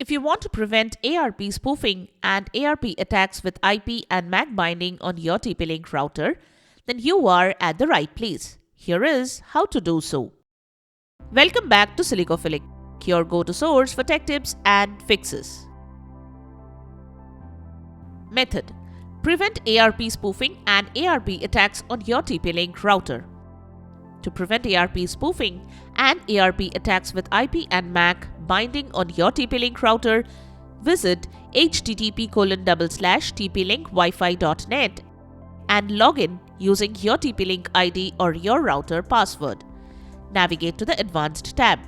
If you want to prevent ARP spoofing and ARP attacks with IP and MAC binding on your TP-Link router, then you are at the right place. Here is how to do so. Welcome back to Silicophilic, your go-to source for tech tips and fixes. Method: prevent ARP spoofing and ARP attacks on your TP-Link router. To prevent ARP spoofing and ARP attacks with IP and MAC binding on your TP-Link router, visit http://tplinkwifi.net and log in using your TP-Link ID or your router password. Navigate to the Advanced tab.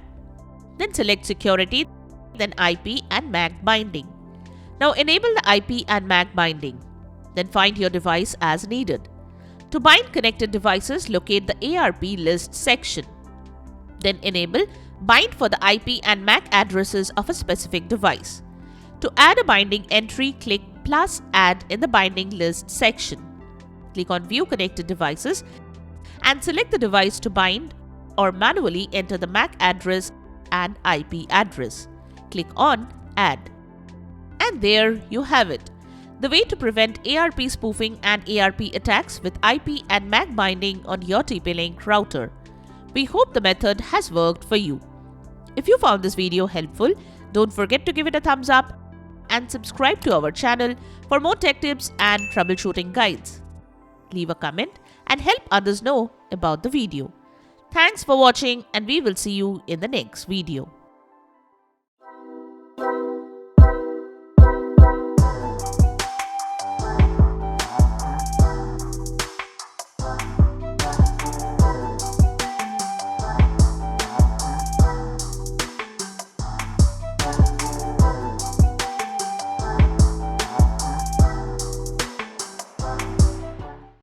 Then select Security, then IP and MAC binding. Now enable the IP and MAC binding. Then find your device as needed. To bind connected devices, locate the ARP List section. Then enable Bind for the IP and MAC addresses of a specific device. To add a binding entry, click +Add in the Binding List section. Click on View Connected Devices and select the device to bind or manually enter the MAC address and IP address. Click on Add. And there you have it. The way to prevent ARP spoofing and ARP attacks with IP and MAC binding on your TP-Link router. We hope the method has worked for you. If you found this video helpful, don't forget to give it a thumbs up and subscribe to our channel for more tech tips and troubleshooting guides. Leave a comment and help others know about the video. Thanks for watching, and we will see you in the next video.